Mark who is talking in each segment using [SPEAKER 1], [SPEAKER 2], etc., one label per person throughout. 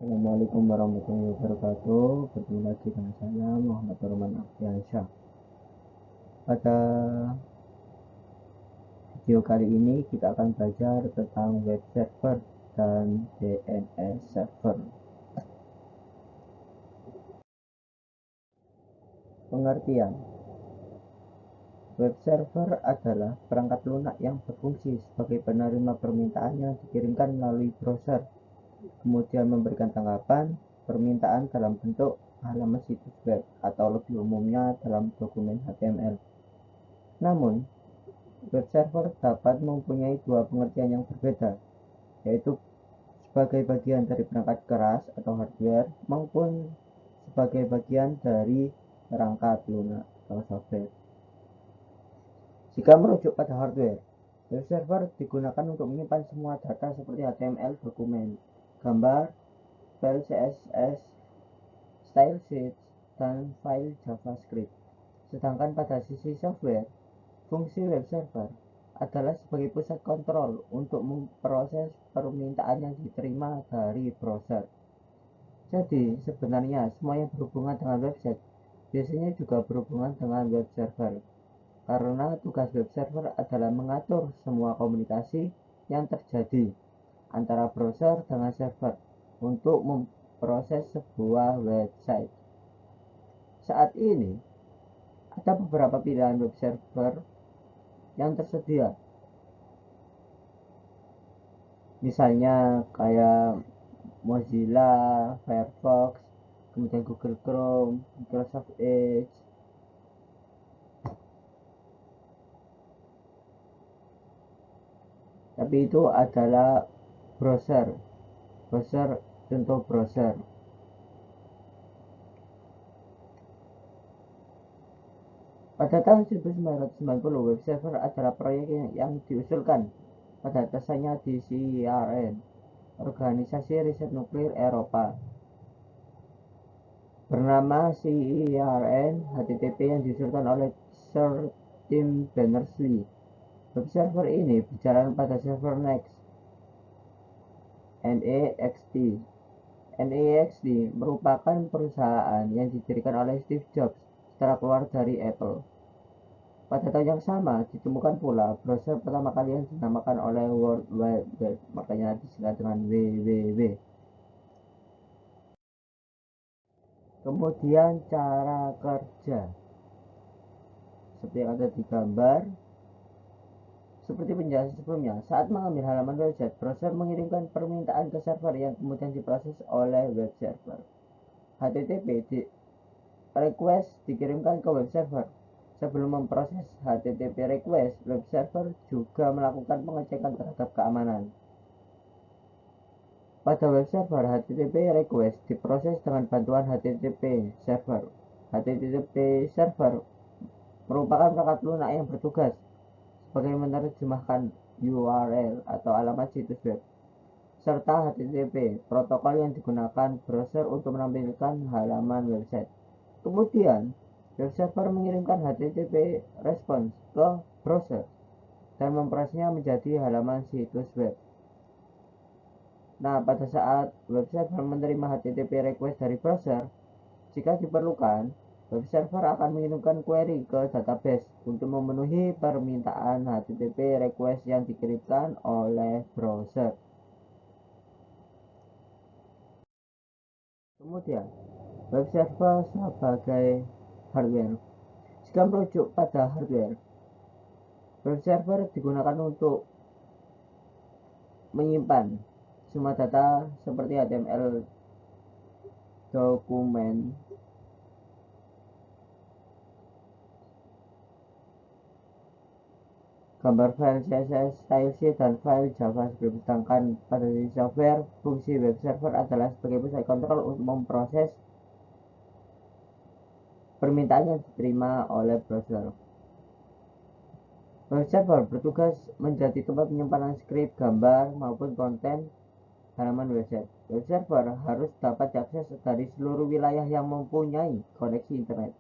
[SPEAKER 1] Assalamualaikum warahmatullahi wabarakatuh. Bertemu lagi dengan saya Muhammad Roman Abdiansyah. Pada video kali ini kita akan belajar tentang web server dan DNS server. Pengertian: web server adalah perangkat lunak yang berfungsi sebagai penerima permintaan yang dikirimkan melalui browser, kemudian memberikan tanggapan permintaan dalam bentuk halaman situs web atau lebih umumnya dalam dokumen HTML. Namun, web server dapat mempunyai dua pengertian yang berbeda, yaitu sebagai bagian dari perangkat keras atau hardware maupun sebagai bagian dari perangkat lunak atau software. Jika merujuk pada hardware, web server digunakan untuk menyimpan semua data seperti HTML, dokumen, gambar, file CSS, style sheets, dan file JavaScript. Sedangkan pada sisi software, fungsi web server adalah sebagai pusat kontrol untuk memproses permintaan yang diterima dari browser. Jadi, sebenarnya semua yang berhubungan dengan website biasanya juga berhubungan dengan web server, karena tugas web server adalah mengatur semua komunikasi yang terjadi antara browser dengan server untuk memproses sebuah website. Saat ini, ada beberapa pilihan web server yang tersedia, misalnya kayak Mozilla, Firefox, kemudian Google Chrome, Microsoft Edge. Tapi itu adalah browser contoh browser. Pada tahun 1990, web server adalah proyek yang diusulkan pada dasarnya di CERN, Organisasi Riset Nuklir Eropa. Bernama CERN HTTP yang diusulkan oleh Sir Tim Berners-Lee. Web server ini berjalan pada server NeXT. NeXT merupakan perusahaan yang didirikan oleh Steve Jobs setelah keluar dari Apple. Pada tahun yang sama, ditemukan pula browser pertama kali yang dinamakan oleh World Wide Web, makanya disingkat dengan WWW. Kemudian cara kerja, seperti yang ada di gambar. Seperti penjelasan sebelumnya, saat mengambil halaman website, browser mengirimkan permintaan ke server yang kemudian diproses oleh web server. HTTP request dikirimkan ke web server. Sebelum memproses HTTP request, web server juga melakukan pengecekan terhadap keamanan. Pada web server, HTTP request diproses dengan bantuan HTTP server. HTTP server merupakan perangkat lunak yang bertugas sebagai menerjemahkan URL atau alamat situs web, serta HTTP, protokol yang digunakan browser untuk menampilkan halaman website. Kemudian, web server mengirimkan HTTP response ke browser dan memprosesnya menjadi halaman situs web. Nah, pada saat web server menerima HTTP request dari browser, jika diperlukan, web server akan mengirimkan query ke database untuk memenuhi permintaan HTTP request yang dikirimkan oleh browser. Kemudian, web server sebagai hardware. Jika merujuk pada hardware, web server digunakan untuk menyimpan semua data seperti HTML, dokumen, gambar, file CSS, style sheet, dan file JavaScript. Sedangkan pada sisi software, fungsi web server adalah sebagai pusat kontrol untuk memproses permintaan yang diterima oleh browser. Web server bertugas menjadi tempat penyimpanan skrip, gambar, maupun konten halaman website. Web server harus dapat diakses dari seluruh wilayah yang mempunyai koneksi internet.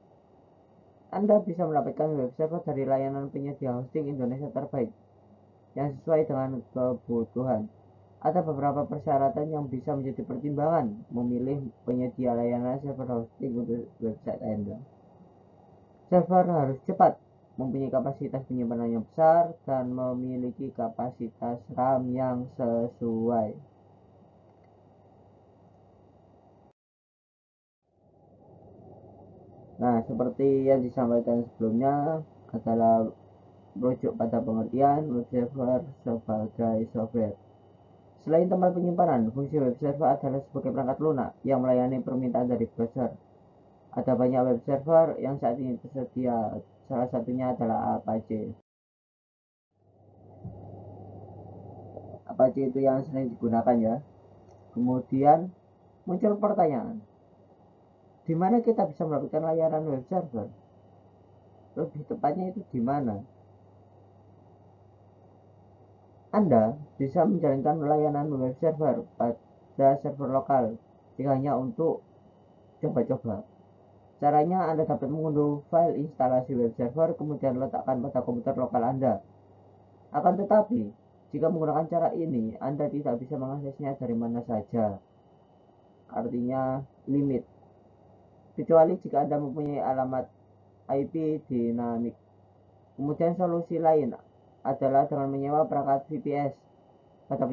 [SPEAKER 1] Anda bisa mendapatkan web server dari layanan penyedia hosting Indonesia terbaik yang sesuai dengan kebutuhan. Ada beberapa persyaratan yang bisa menjadi pertimbangan memilih penyedia layanan server hosting untuk website Anda. Server harus cepat, mempunyai kapasitas penyimpanan yang besar, dan memiliki kapasitas RAM yang sesuai. Nah, seperti yang disampaikan sebelumnya adalah merujuk pada pengertian web server sebagai software. Selain tempat penyimpanan, fungsi web server adalah sebagai perangkat lunak yang melayani permintaan dari browser. Ada banyak web server yang saat ini tersedia, salah satunya adalah Apache. Apache itu yang sering digunakan ya. Kemudian muncul pertanyaan, di mana kita bisa mendapatkan layanan web server? Lebih tepatnya itu di mana? Anda bisa menjalankan layanan web server pada server lokal jika hanya untuk coba-coba. Caranya, Anda dapat mengunduh file instalasi web server kemudian letakkan pada komputer lokal Anda. Akan tetapi, jika menggunakan cara ini, Anda tidak bisa mengaksesnya dari mana saja. Artinya limit. Kecuali jika Anda mempunyai alamat IP dinamik. Kemudian solusi lain adalah dengan menyewa perangkat VPS pada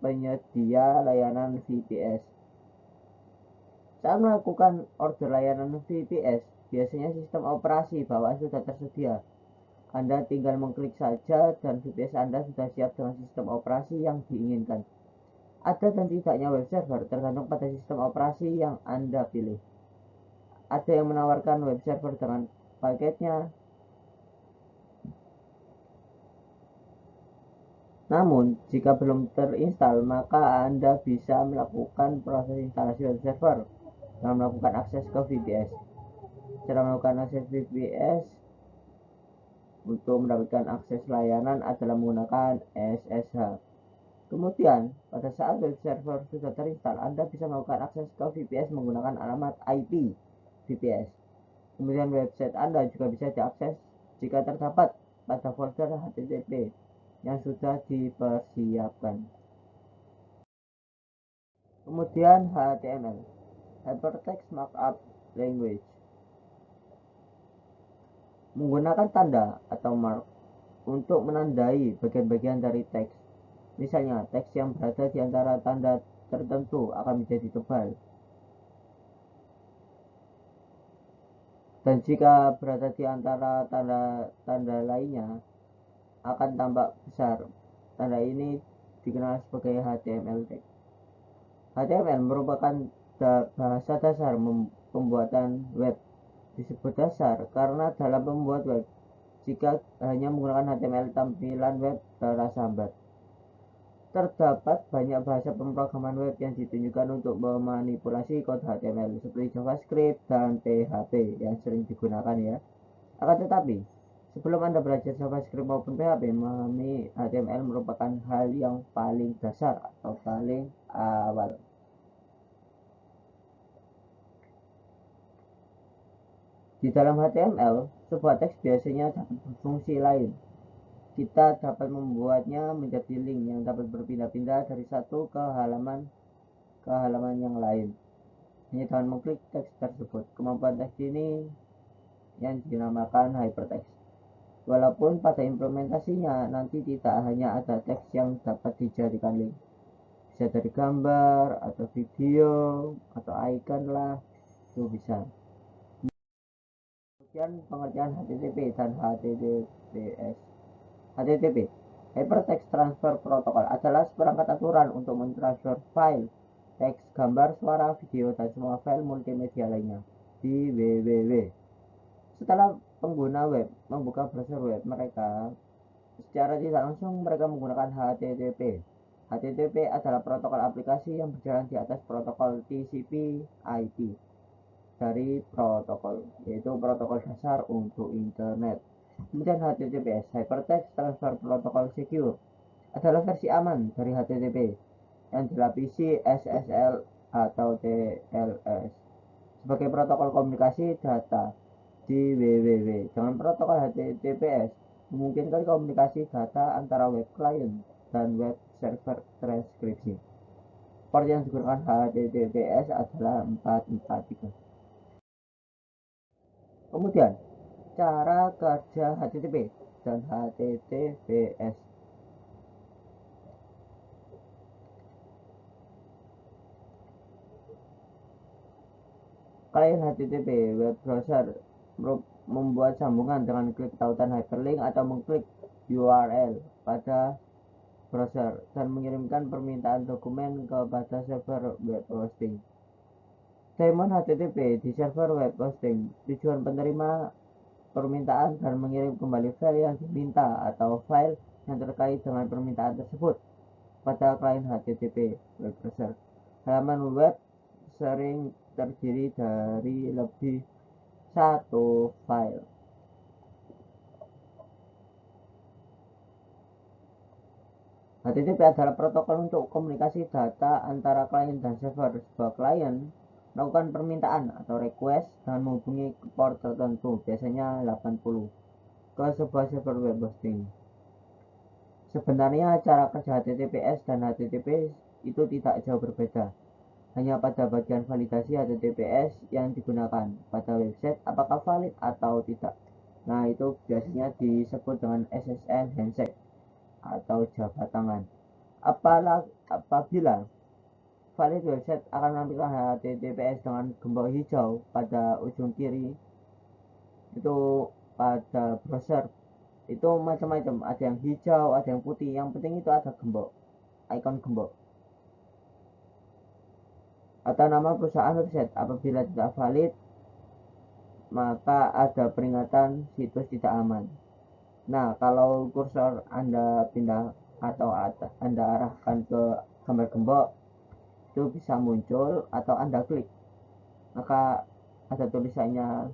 [SPEAKER 1] penyedia layanan VPS. Saat melakukan order layanan VPS, biasanya sistem operasi bawaan sudah tersedia. Anda tinggal mengklik saja dan VPS Anda sudah siap dengan sistem operasi yang diinginkan. Ada dan tidaknya web server tergantung pada sistem operasi yang Anda pilih. Ada yang menawarkan web server dengan paketnya, namun jika belum terinstall maka Anda bisa melakukan proses instalasi web server dengan melakukan akses ke VPS. Cara melakukan akses VPS untuk mendapatkan akses layanan adalah menggunakan SSH. Kemudian, pada saat web server sudah terinstall, Anda bisa melakukan akses ke VPS menggunakan alamat IP VPS. Kemudian website Anda juga bisa diakses jika terdapat pada folder HTTP yang sudah dipersiapkan. Kemudian HTML, Hypertext Markup Language, menggunakan tanda atau mark untuk menandai bagian-bagian dari teks. Misalnya, teks yang berada di antara tanda tertentu akan menjadi tebal, dan jika berada di antara tanda-tanda lainnya akan tampak besar. Tanda ini dikenal sebagai HTML tag. HTML merupakan bahasa dasar pembuatan web. Disebut dasar karena dalam membuat web, jika hanya menggunakan HTML, tampilan web terasa hambar. Terdapat banyak bahasa pemrograman web yang ditunjukkan untuk memanipulasi kode HTML seperti JavaScript dan PHP yang sering digunakan ya. Akan tetapi, sebelum Anda belajar JavaScript maupun PHP, memahami HTML merupakan hal yang paling dasar atau paling awal. Di dalam HTML, sebuah teks biasanya dapat berfungsi lain. Kita dapat membuatnya menjadi link yang dapat berpindah-pindah dari satu ke halaman yang lain. Hanya dengan mengklik teks tersebut. Kemampuan teks ini yang dinamakan hypertext. Walaupun pada implementasinya nanti tidak hanya ada teks yang dapat dijadikan link, bisa dari gambar atau video atau icon lah, itu bisa. Kemudian pengertian HTTP dan HTTPS. HTTP, Hypertext Transfer Protocol, adalah seperangkat aturan untuk mentransfer file, teks, gambar, suara, video, dan semua file multimedia lainnya di www. Setelah pengguna web membuka browser web mereka, secara tidak langsung mereka menggunakan HTTP. HTTP adalah protokol aplikasi yang berjalan di atas protokol TCP/IP dari protokol, yaitu protokol dasar untuk internet. Kemudian HTTPS, Hypertext Transfer Protocol Secure, adalah versi aman dari HTTP yang dilapisi SSL atau TLS sebagai protokol komunikasi data di www. Dengan protokol HTTPS memungkinkan komunikasi data antara web client dan web server transkripsi. Port yang digunakan HTTPS adalah 443. Kemudian, cara kerja HTTP dan HTTPS. Klien HTTP web browser membuat sambungan dengan klik tautan hyperlink atau mengklik URL pada browser dan mengirimkan permintaan dokumen kepada server web hosting. Daemon HTTP di server web hosting, tujuan penerima permintaan dan mengirim kembali file yang diminta atau file yang terkait dengan permintaan tersebut pada klien HTTP web browser. Halaman web sering terdiri dari lebih satu file. HTTP adalah protokol untuk komunikasi data antara klien dan server. Sebuah klien melakukan permintaan atau request dengan menghubungi ke port tertentu, biasanya 80, ke sebuah server web hosting. Sebenarnya cara kerja HTTPS dan HTTP itu tidak jauh berbeda. Hanya pada bagian validasi HTTPS yang digunakan pada website apakah valid atau tidak. Nah, itu biasanya disebut dengan SSN handshake atau jabat tangan. Apabila valid website akan menampilkan HTTPS dengan gembok hijau pada ujung kiri, itu pada browser itu macam-macam, ada yang hijau, ada yang putih, yang penting itu ada gembok, ikon gembok atau nama perusahaan website. Apabila tidak valid, maka ada peringatan situs tidak aman. Nah, kalau kursor Anda pindah atau Anda arahkan ke gambar gembok, itu bisa muncul, atau Anda klik, maka ada tulisannya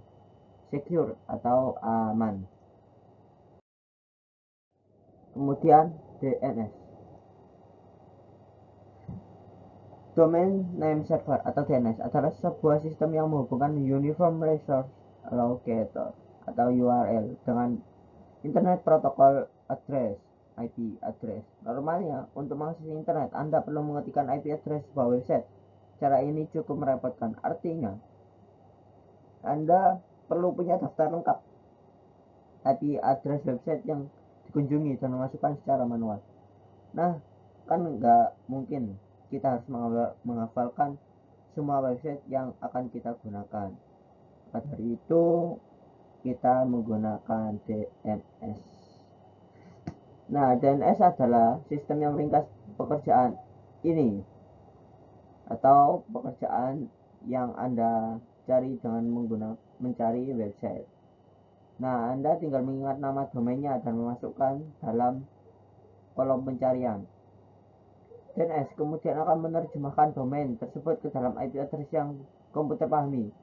[SPEAKER 1] secure atau aman. Kemudian DNS, Domain Name Server atau DNS adalah sebuah sistem yang menghubungkan Uniform Resource Locator atau URL dengan Internet Protocol Address, IP address. Normalnya, untuk mengakses internet, Anda perlu mengetikkan IP address sebuah website. Cara ini cukup merepotkan. Artinya, Anda perlu punya daftar lengkap IP address website yang dikunjungi dan memasukkan secara manual. Nah, kan nggak mungkin kita harus menghafalkan semua website yang akan kita gunakan. Maka dari itu, kita menggunakan DNS. Nah, DNS adalah sistem yang meringkas pekerjaan ini atau pekerjaan yang Anda cari dengan mencari website. Nah, Anda tinggal mengingat nama domainnya dan memasukkan dalam kolom pencarian. DNS kemudian akan menerjemahkan domain tersebut ke dalam IP address yang komputer pahami.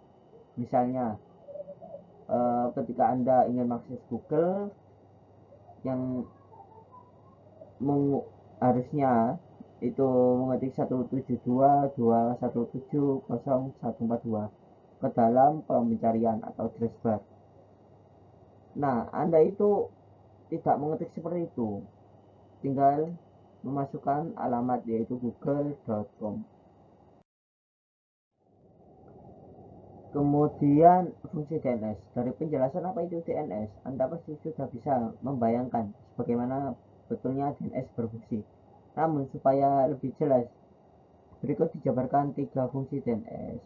[SPEAKER 1] Misalnya, ketika Anda ingin mengakses Google yang harusnya itu mengetik 172.217.0142 ke dalam kolom pencarian atau address bar. Nah, Anda itu tidak mengetik seperti itu, tinggal memasukkan alamat yaitu google.com. Kemudian fungsi DNS. Dari penjelasan apa itu DNS, Anda pasti sudah bisa membayangkan bagaimana betulnya DNS berfungsi. Namun supaya lebih jelas, berikut dijabarkan 3 fungsi DNS.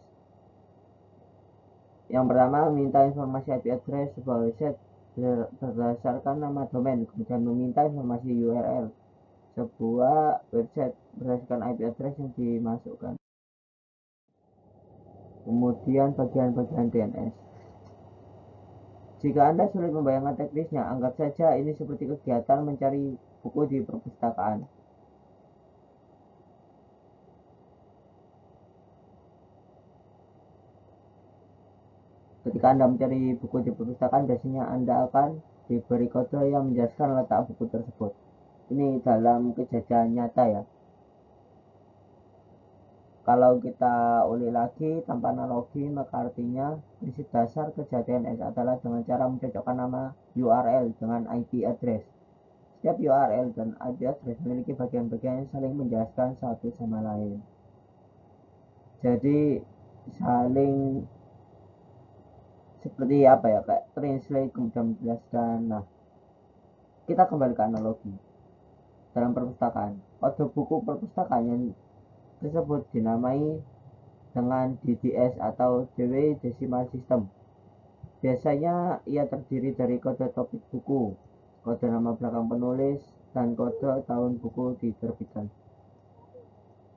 [SPEAKER 1] Yang pertama, meminta informasi IP address sebuah website berdasarkan nama domain, kemudian meminta informasi URL sebuah website berdasarkan IP address yang dimasukkan. Kemudian bagian-bagian DNS. Jika Anda sulit membayangkan teknisnya, anggap saja ini seperti kegiatan mencari buku di perpustakaan. Ketika Anda mencari buku di perpustakaan, biasanya Anda akan diberi kode yang menjelaskan letak buku tersebut. Ini dalam kejadian nyata ya. Kalau kita ulik lagi tanpa analogi, maka artinya prinsip dasar kerja DNS adalah dengan cara mencocokkan nama URL dengan IP address. Setiap URL dan IP address memiliki bagian-bagian yang saling menjelaskan satu sama lain. Jadi saling seperti apa ya, kayak translate kemudian menjelaskan. Nah, kita kembali ke analogi dalam perpustakaan. Kode buku perpustakaan yang tersebut dinamai dengan DDS atau DW Decimal System. Biasanya ia terdiri dari kode topik buku, kode nama belakang penulis, dan kode tahun buku diterbitkan.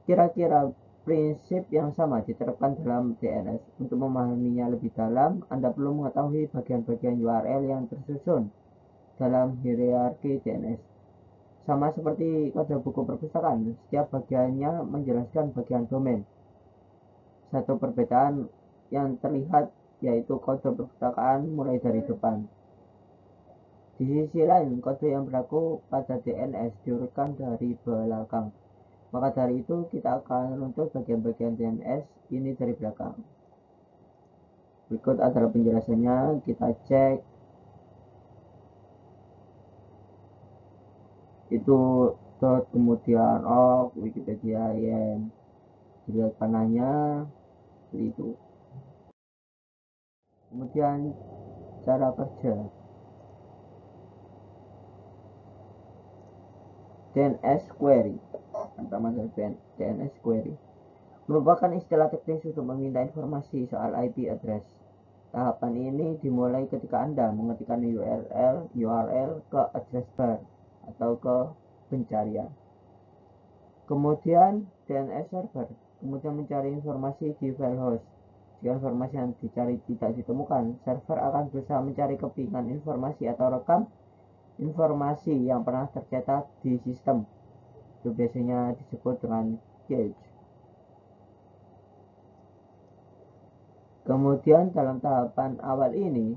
[SPEAKER 1] Kira-kira prinsip yang sama diterapkan dalam DNS. Untuk memahaminya lebih dalam, Anda perlu mengetahui bagian-bagian URL yang tersusun dalam hierarki DNS. Sama seperti kode buku perpustakaan, setiap bagiannya menjelaskan bagian domain. Satu perbedaan yang terlihat yaitu kode perpustakaan mulai dari depan. Di sisi lain, kode yang berlaku pada DNS diurutkan dari belakang. Maka dari itu, kita akan menuntut bagian-bagian DNS ini dari belakang. Berikut adalah penjelasannya, kita cek. Itu kemudian Wikipedia yang dilihat panahnya seperti itu. Kemudian cara kerja DNS query. Pertama DNS query merupakan istilah teknis untuk meminta informasi soal IP address. Tahapan ini dimulai ketika Anda mengetikkan URL ke address bar atau ke pencarian. Kemudian DNS server kemudian mencari informasi di file host. Jika informasi yang dicari tidak ditemukan, server akan berusaha mencari kepingan informasi atau rekam informasi yang pernah tercetak di sistem. Itu biasanya disebut dengan cache. Kemudian dalam tahapan awal ini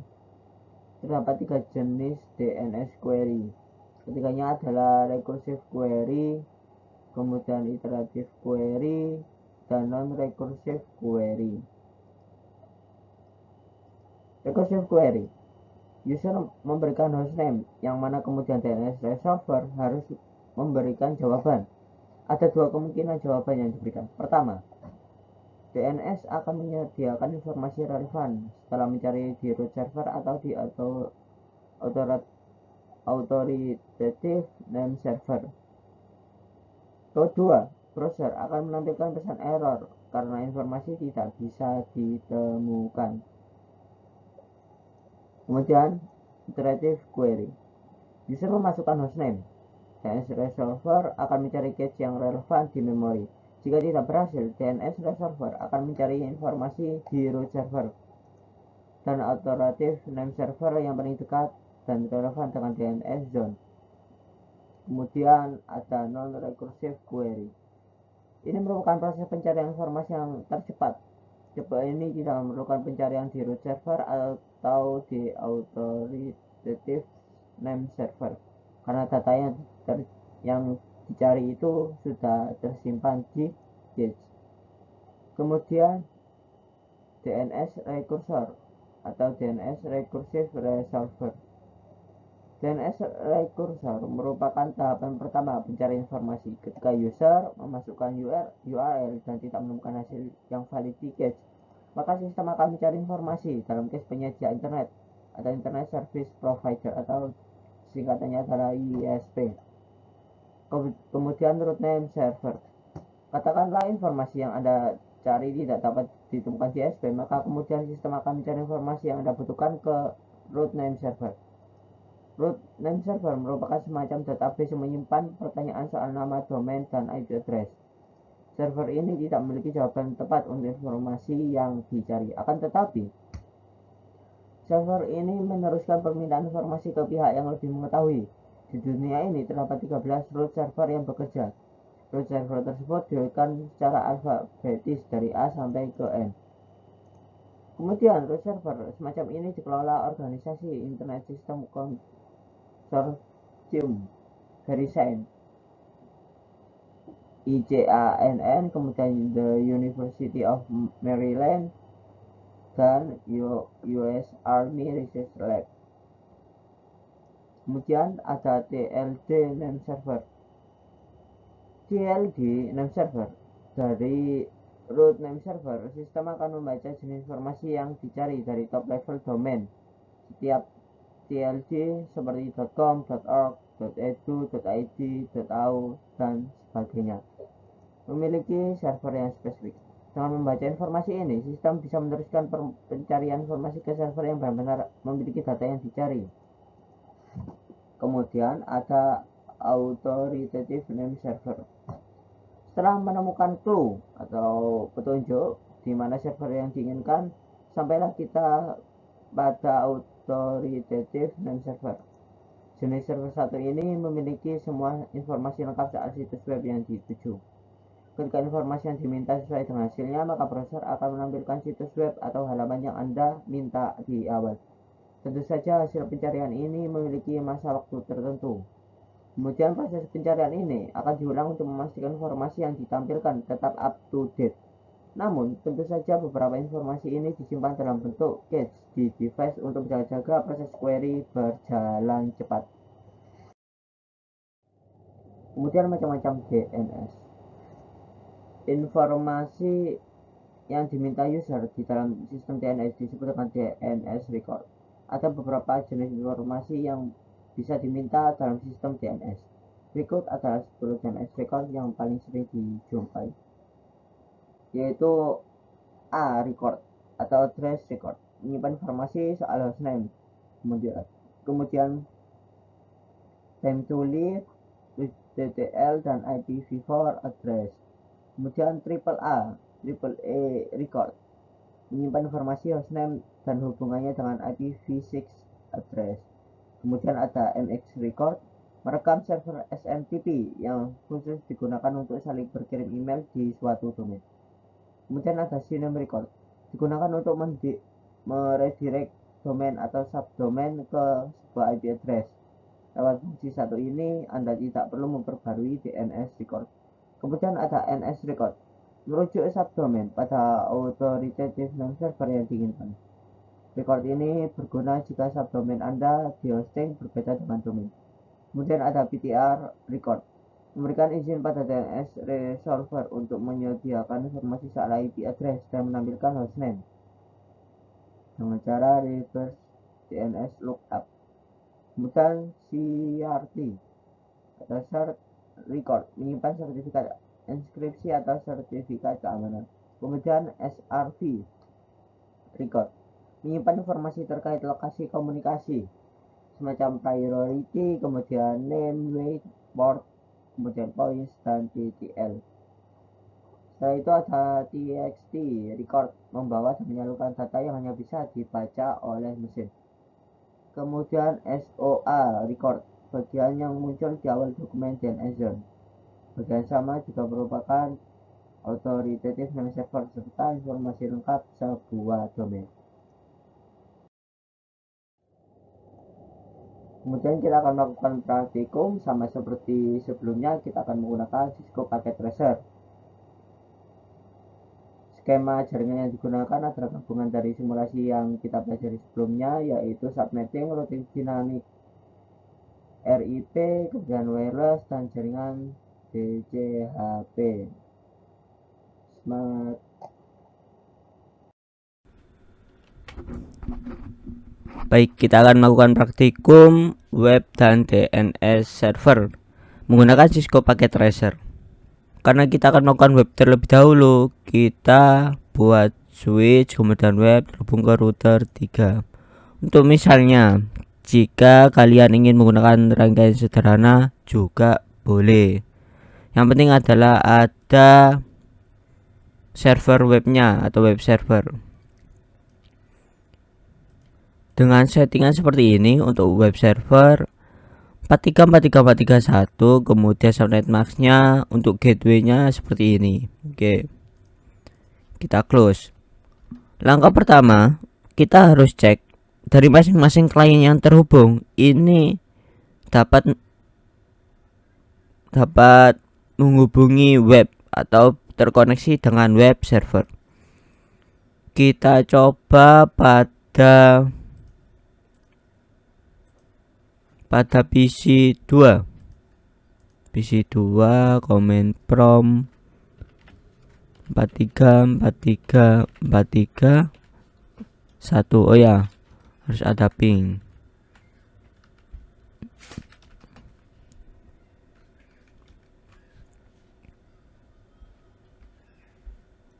[SPEAKER 1] terdapat 3 jenis DNS query. Ketiganya adalah recursive query, kemudian iterative query, dan non-recursive query. Recursive query, user memberikan hostname yang mana kemudian DNS resolver harus memberikan jawaban. Ada dua kemungkinan jawaban yang diberikan. Pertama, DNS akan menyediakan informasi relevan setelah mencari di root server atau di authoritative name server. Kedua, browser akan menampilkan pesan error karena informasi tidak bisa ditemukan. Kemudian, iterative query. User memasukkan hostname. DNS resolver akan mencari cache yang relevan di memori. Jika tidak berhasil, DNS resolver akan mencari informasi di root server dan authoritative name server yang paling dekat dan relevan dengan DNS zone. Kemudian ada non-recursive query. Ini merupakan proses pencarian informasi yang tercepat. Coba ini tidak memerlukan pencarian di root server atau di authoritative name server karena data yang dicari itu sudah tersimpan di cache. Kemudian DNS recursor atau DNS recursive resolver. DNS recursor merupakan tahapan pertama pencarian informasi. Ketika user memasukkan URL dan tidak menemukan hasil yang valid di cache, maka sistem akan mencari informasi dalam cache penyedia internet atau Internet Service Provider atau singkatannya adalah ISP. Kemudian root name server. Katakanlah informasi yang Anda cari tidak dapat ditemukan di ISP, maka kemudian sistem akan mencari informasi yang Anda butuhkan ke root name server. Root name server merupakan semacam database yang menyimpan pertanyaan soal nama, domain, dan IP address. Server ini tidak memiliki jawaban tepat untuk informasi yang dicari. Akan tetapi, server ini meneruskan permintaan informasi ke pihak yang lebih mengetahui. Di dunia ini terdapat 13 root server yang bekerja. Root server tersebut diurutkan secara alfabetis dari A sampai ke N. Kemudian root server semacam ini dikelola organisasi Internet System Consortium VeriSign ICANN, kemudian The University of Maryland, dan US Army Research Lab. Kemudian ada TLD name server. TLD name server dari root name server, sistem akan membaca jenis informasi yang dicari dari top level domain. Setiap TLD seperti .com, .org, .edu, .id, .au, dan sebagainya memiliki server yang spesifik. Dengan membaca informasi ini, sistem bisa meneruskan pencarian informasi ke server yang benar-benar memiliki data yang dicari. Kemudian ada authoritative name server. Setelah menemukan clue atau petunjuk di mana server yang diinginkan, sampailah kita pada authoritative name server. Jenis server satu ini memiliki semua informasi lengkap soal situs web yang dituju. Ketika informasi yang diminta sesuai dengan hasilnya, maka browser akan menampilkan situs web atau halaman yang Anda minta di awal. Tentu saja hasil pencarian ini memiliki masa waktu tertentu. Kemudian proses pencarian ini akan diulang untuk memastikan informasi yang ditampilkan tetap up to date. Namun, tentu saja beberapa informasi ini disimpan dalam bentuk cache di device untuk menjaga proses query berjalan cepat. Kemudian macam-macam DNS. Informasi yang diminta user di dalam sistem DNS disebut dengan DNS record. Ada beberapa jenis informasi yang bisa diminta dalam sistem DNS. Berikut adalah 10 DNS record yang paling sering dijumpai, yaitu A. Record atau address record, menyimpan informasi soal hostname, kemudian time to live, TTL, dan IPv4 address. Kemudian triple A record, menyimpan informasi hostname dan hubungannya dengan IPv6 address. Kemudian ada MX record, merekam server SMTP yang khusus digunakan untuk saling berkirim email di suatu domain. Kemudian ada CNAME record, digunakan untuk meredirect domain atau subdomain ke sebuah IP address. Lewat fungsi satu ini, Anda tidak perlu memperbarui DNS record. Kemudian ada NS record, merujuk subdomain pada authoritative name server yang diinginkan. Record ini berguna jika subdomain Anda di hosting berbeda dengan domain. Kemudian ada PTR record, memberikan izin pada DNS resolver untuk menyediakan informasi soal IP address dan menampilkan hostname dengan cara reverse DNS lookup. Kemudian CRT atau cert record, menyimpan sertifikat inskripsi atau sertifikat keamanan. Kemudian SRV record, menyimpan informasi terkait lokasi komunikasi semacam priority, kemudian name, weight, port, kemudian points, dan TTL. Setelah itu ada TXT record, membawa dan menyalurkan data yang hanya bisa dibaca oleh mesin. Kemudian SOA record, bagian yang muncul di awal dokumen DNS zone. Bagian sama juga merupakan authoritative name server serta informasi lengkap sebuah domain. Kemudian kita akan melakukan praktikum sama seperti sebelumnya, kita akan menggunakan Cisco Packet Tracer. Skema jaringan yang digunakan adalah gabungan dari simulasi yang kita pelajari sebelumnya, yaitu subnetting, routing dynamic, RIP, kemudian wireless, dan jaringan DCHP. Semangat!
[SPEAKER 2] Baik, kita akan melakukan praktikum web dan DNS server menggunakan Cisco Packet Tracer. Karena kita akan melakukan web terlebih dahulu, kita buat switch kemudian web terhubung ke router 3. Untuk misalnya, jika kalian ingin menggunakan rangkaian sederhana juga boleh. Yang penting adalah ada server webnya atau web server. Dengan settingan seperti ini untuk web server 434341, kemudian subnet maxnya untuk gateway-nya seperti ini. Oke. Kita close. Langkah pertama, kita harus cek dari masing-masing klien yang terhubung ini dapat menghubungi web atau terkoneksi dengan web server. Kita coba pada pada PC2 command prompt 43 1. Oh ya, harus ada ping.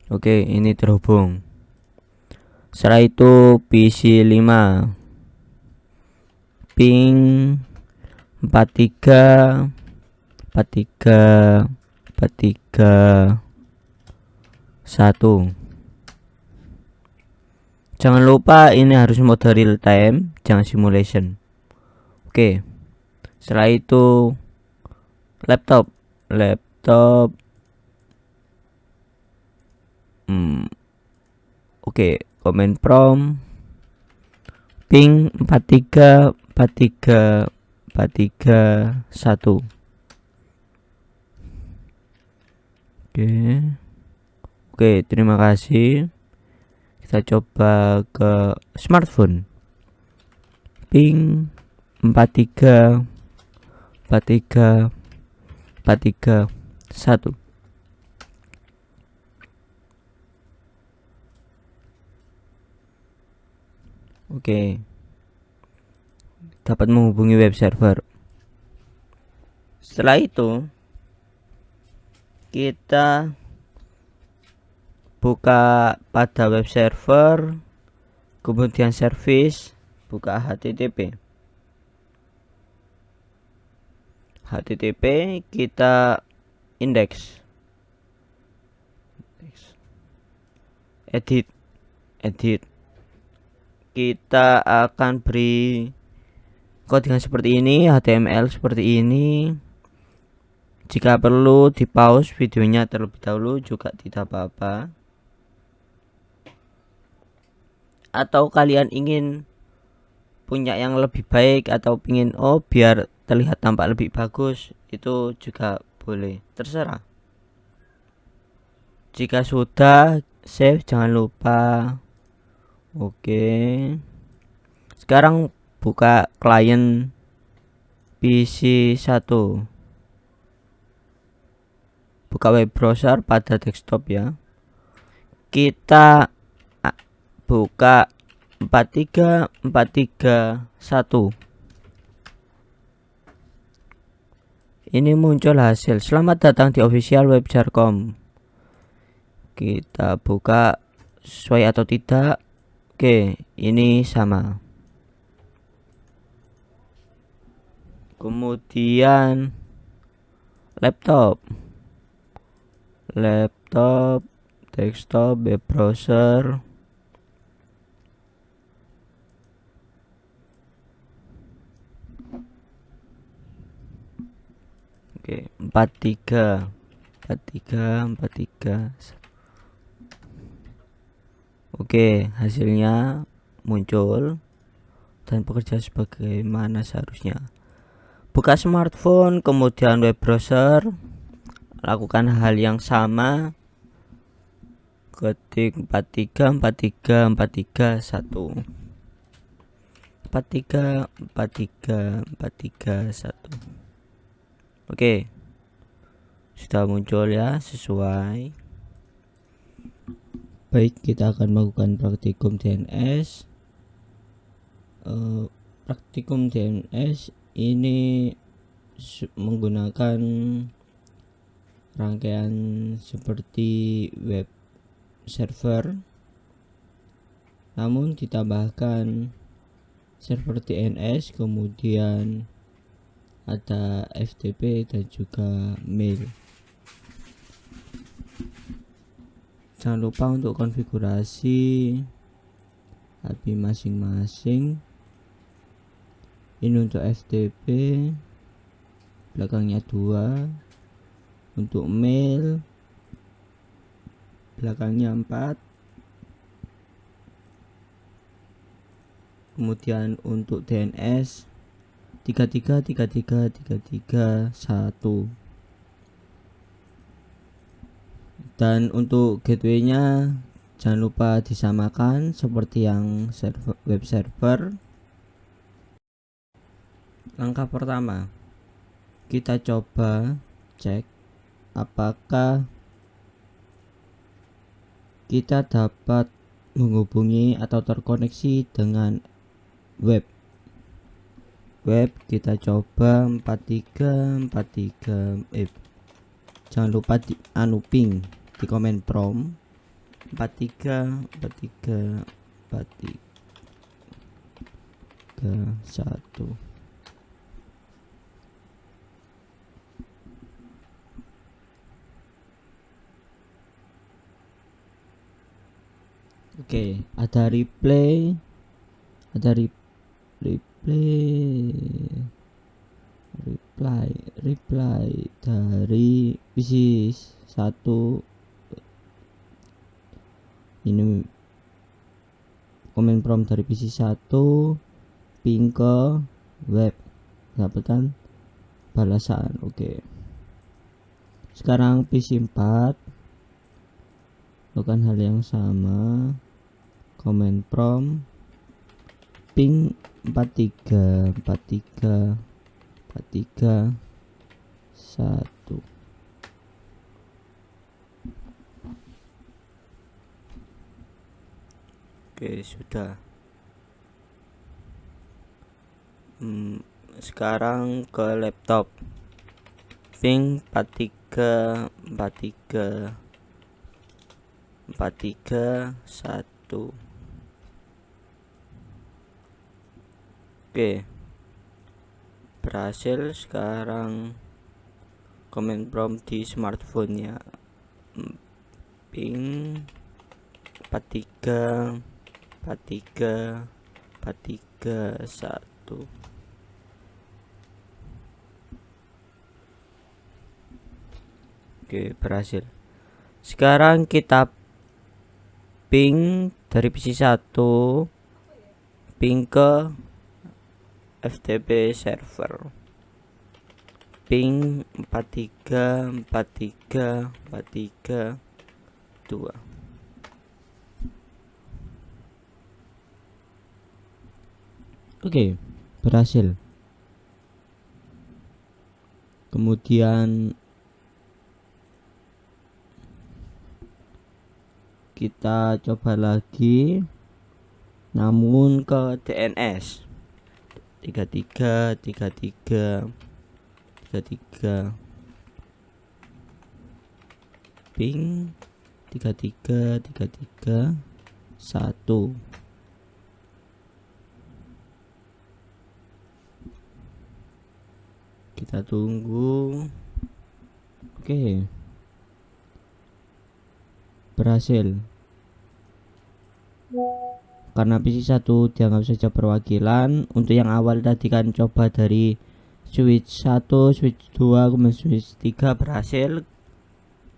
[SPEAKER 2] Oke, ini terhubung. Setelah itu PC5 ping 43 1. Jangan lupa ini harus mode real time, jangan simulation. Oke. Setelah itu laptop Oke, command prompt ping 43 1. Oke, terima kasih. Kita coba ke smartphone ping 43 1. Oke, dapat menghubungi web server. Setelah itu kita buka pada web server, kemudian service, buka HTTP kita index edit kita akan beri codingan seperti ini, HTML seperti ini. Jika perlu di pause videonya terlebih dahulu juga tidak apa-apa. Atau kalian ingin punya yang lebih baik atau ingin biar terlihat tampak lebih bagus, itu juga boleh, terserah. Jika sudah save jangan lupa. Oke, sekarang buka klien PC1, buka web browser pada desktop ya. Kita buka 43 1. Ini muncul hasil selamat datang di official web Jarcom. Kita buka sesuai atau tidak. Oke, ini sama. Kemudian laptop, desktop, web browser. Oke, 43 Oke, hasilnya muncul dan bekerja sebagaimana seharusnya. Buka smartphone, kemudian web browser, lakukan hal yang sama. Ketik 43 1. 43 1. Oke, sudah muncul ya, sesuai. Baik, kita akan melakukan praktikum DNS. Praktikum DNS ini menggunakan rangkaian seperti web server, namun ditambahkan server DNS, kemudian ada FTP dan juga mail. Jangan lupa untuk konfigurasi IP masing-masing. Ini untuk FTP, belakangnya 2. Untuk mail, belakangnya 4. Kemudian untuk DNS 1. Dan untuk gateway-nya jangan lupa disamakan seperti yang web server. Langkah pertama, kita coba cek apakah kita dapat menghubungi atau terkoneksi dengan web. Kita coba 4343 jangan lupa ping di komen prom 434341. Oke, ada reply dari PC 1. Ini komen prompt dari PC 1 ping ke web, dapatkan balasan. Oke. Sekarang PC 4 lakukan hal yang sama, komen prompt ping 434341. Oke, sudah. Sekarang ke laptop ping 434341. Oke, berhasil. Sekarang comment prompt di smartphone-nya ping 434341. Oke, berhasil. Sekarang kita ping dari PC 1 ping ke FTP server ping 434342. Oke, berhasil. Kemudian kita coba lagi, namun ke DNS 3333 ping 33331. Kita tunggu. Oke, berhasil. Karena PC 1 dianggap saja perwakilan. Untuk yang awal tadi kan coba dari switch 1, switch 2, kemudian switch 3 berhasil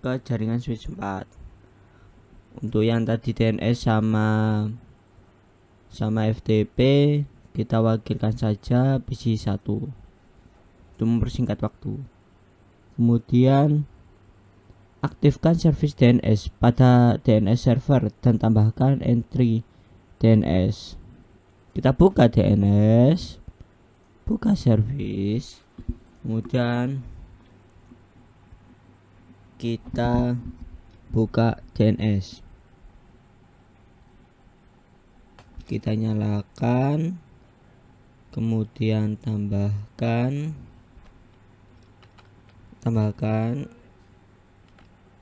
[SPEAKER 2] ke jaringan switch 4. Untuk yang tadi DNS sama FTP kita wakilkan saja PC 1 untuk mempersingkat waktu. Kemudian aktifkan service DNS pada DNS server dan tambahkan entry DNS. Kita buka DNS, buka service, kemudian kita buka DNS, kita nyalakan, kemudian tambahkan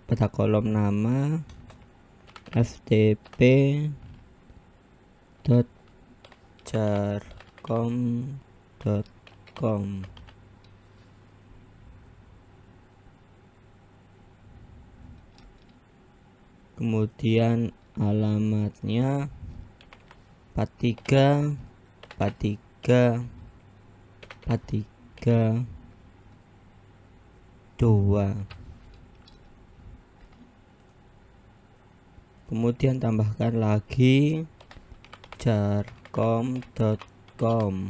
[SPEAKER 2] pada kolom nama ftp.jarcom.com. Kemudian alamatnya 434342. Kemudian tambahkan lagi jarcom.com.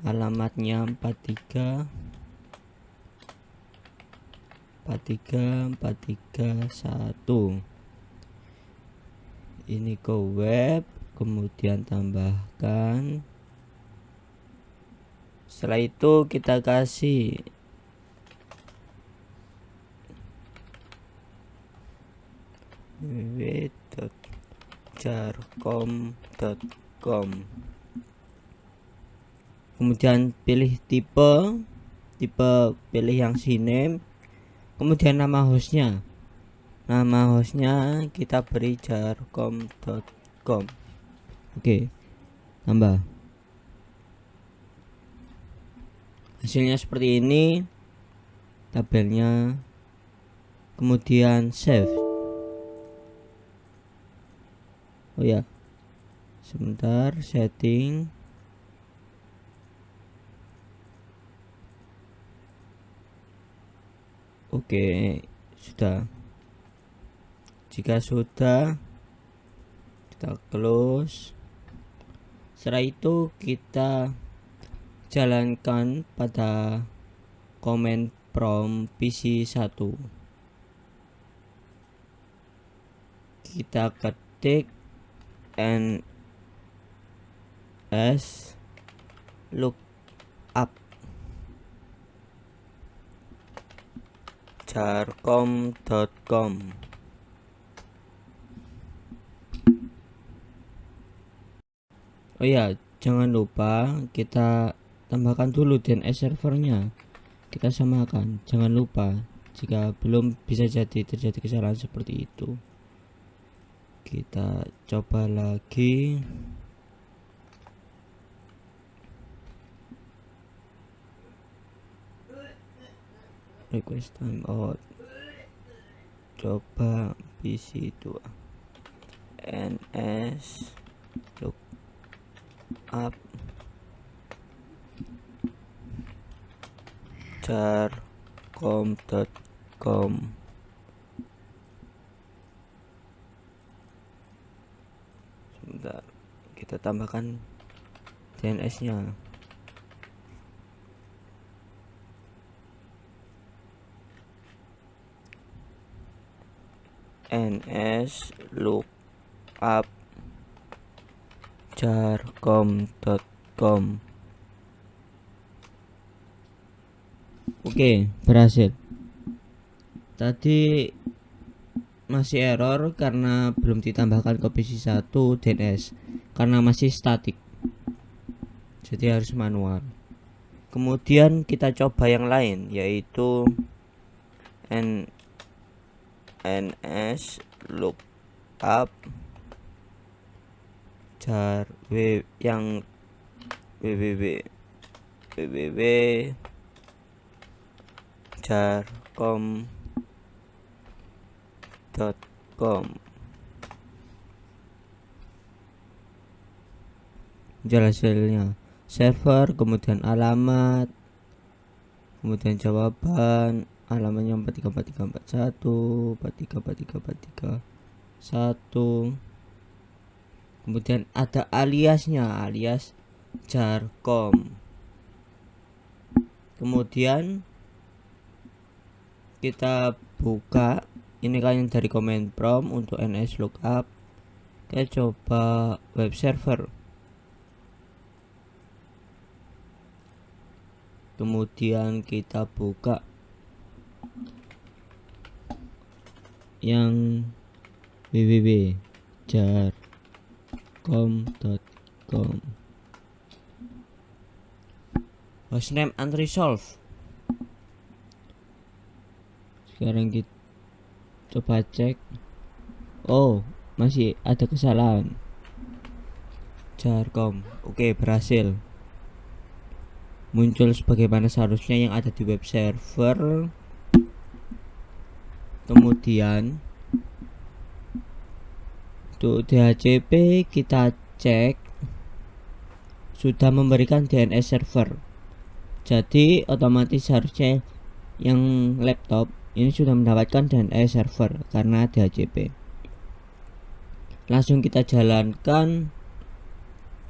[SPEAKER 2] Alamatnya 43431. ini ke web, kemudian tambahkan. Setelah itu kita kasih www.jarcom.com, kemudian pilih tipe pilih yang CNAME, kemudian nama hostnya kita beri jarcom.com. oke, tambah. Hasilnya seperti ini tabelnya, kemudian save. Oh ya, sebentar, setting. Oke, sudah. Jika sudah, kita close. Setelah itu kita jalankan pada command prompt PC1. Kita ketik ns lookup jarcom.com. Oh ya, jangan lupa kita tambahkan dulu DNS servernya, kita samakan. Jangan lupa, jika belum bisa jadi terjadi kesalahan seperti itu. Kita coba lagi. Request timeout. Coba PC2 ns lookup jarcom.com. Sebentar, kita tambahkan DNS-nya. ns lookup jarcom.com. Oke, berhasil. Tadi masih error karena belum ditambahkan ke PC1 DNS, karena masih statik, jadi harus manual. Kemudian kita coba yang lain, yaitu ns lookup yang www.jarcom.com. hasilnya server, kemudian alamat, kemudian jawaban. Alamatnya 434341, 434341. Kemudian ada aliasnya, alias jarcom. Kemudian kita buka, ini kan yang dari command prompt untuk ns lookup. Kita coba web server. Kemudian kita buka yang www.jarcom.com. Hostname unresolved. Sekarang kita coba cek. Oh, masih ada kesalahan. Jarcom. Oke, berhasil. Muncul sebagaimana seharusnya yang ada di web server. Kemudian untuk DHCP kita cek sudah memberikan DNS server, jadi otomatis harusnya yang laptop ini sudah mendapatkan DNS server karena DHCP. Langsung kita jalankan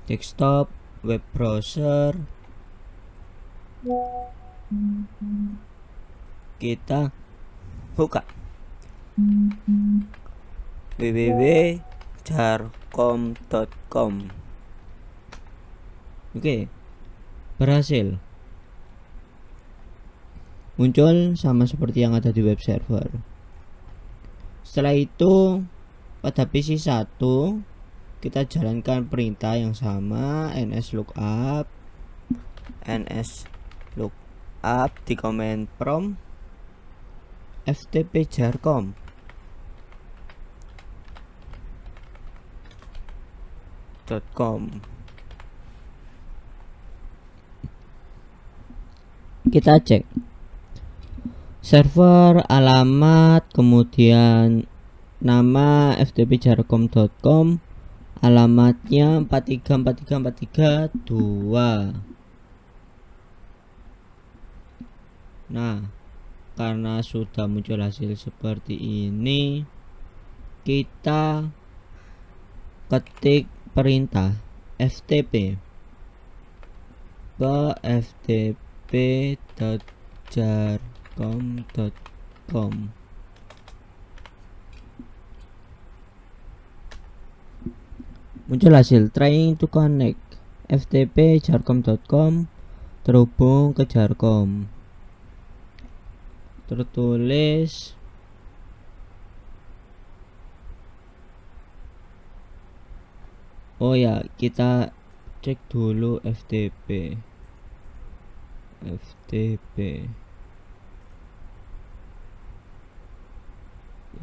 [SPEAKER 2] desktop, web browser. Kita buka www jarcom.com. Oke, berhasil muncul sama seperti yang ada di web server. Setelah itu pada PC 1 kita jalankan perintah yang sama, nslookup di command prompt ftp jarcom. Kita cek server, alamat, kemudian nama ftpjarcom.com, alamatnya 434343 2. Nah, karena sudah muncul hasil seperti ini, kita ketik perintah ftp ke ftp.jarcom.com. Muncul hasil trying to connect ftp jarcom.com terhubung ke Jarcom. Tertulis oh ya, kita cek dulu FTP.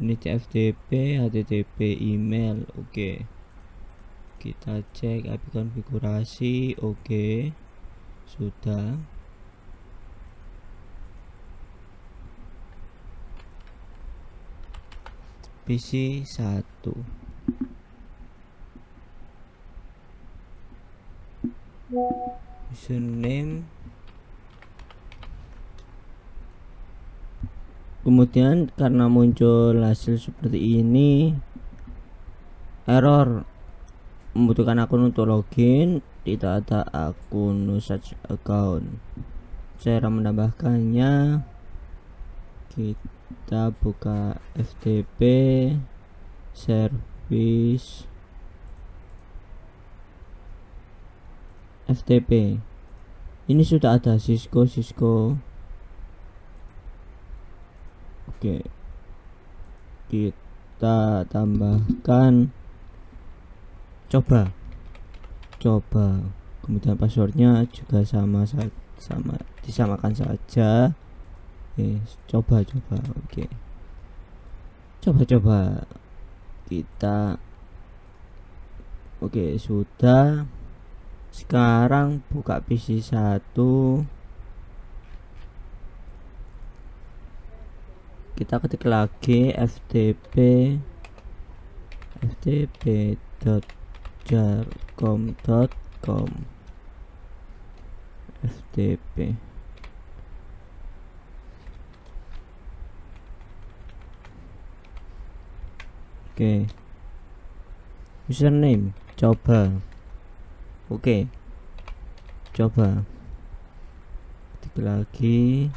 [SPEAKER 2] Ini FTP, HTTP, email. Oke. Kita cek API konfigurasi. Oke. Sudah. PC 1. Username, kemudian karena muncul hasil seperti ini, error, membutuhkan akun untuk login, tidak ada akun no such account. Cara menambahkannya, kita buka FTP service FTP. Ini sudah ada Cisco. Oke, kita tambahkan coba, kemudian passwordnya juga sama disamakan saja. Coba. Oke, coba kita. Oke, sudah. Sekarang buka PC 1, kita ketik lagi ftp.jarcom.com. FTP. Oke. Username coba. Oke, coba ketik lagi.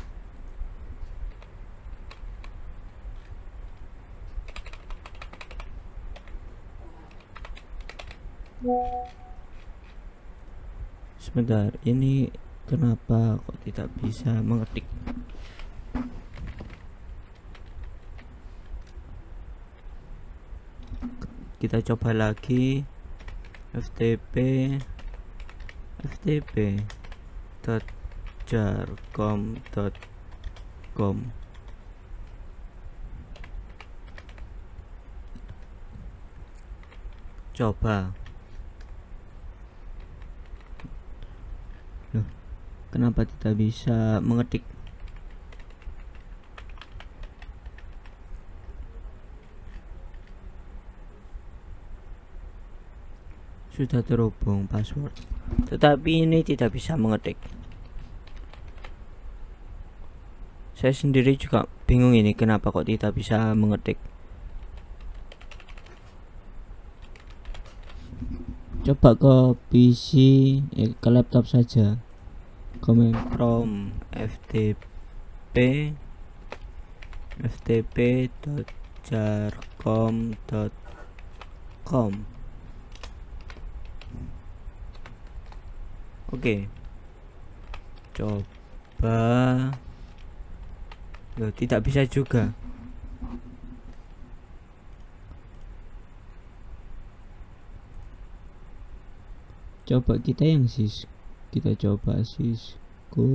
[SPEAKER 2] Sebentar, ini kenapa kok tidak bisa mengetik? Kita coba lagi ftp.jarcom.com. Coba. Loh, kenapa tidak bisa mengetik? Sudah terhubung password, tetapi ini tidak bisa mengetik. Saya sendiri juga bingung ini kenapa kok tidak bisa mengetik. Coba ke PC, ke laptop saja. Command prompt ftp.jarcom.com. com. Oke, coba. Loh, tidak bisa juga. Coba kita yang kita coba Cisco.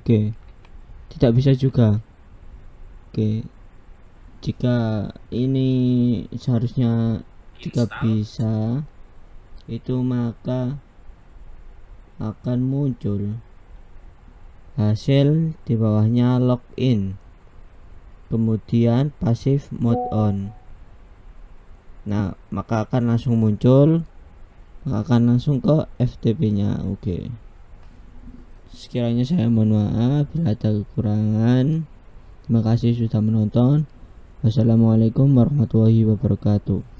[SPEAKER 2] Oke, tidak bisa juga. Oke, jika ini seharusnya jika bisa itu, maka akan muncul hasil di bawahnya login, kemudian passive mode on. Nah, maka akan langsung muncul, maka akan langsung ke FTP nya. Oke, sekiranya saya mohon maaf bila ada kekurangan. Terima kasih sudah menonton. Wassalamualaikum warahmatullahi wabarakatuh.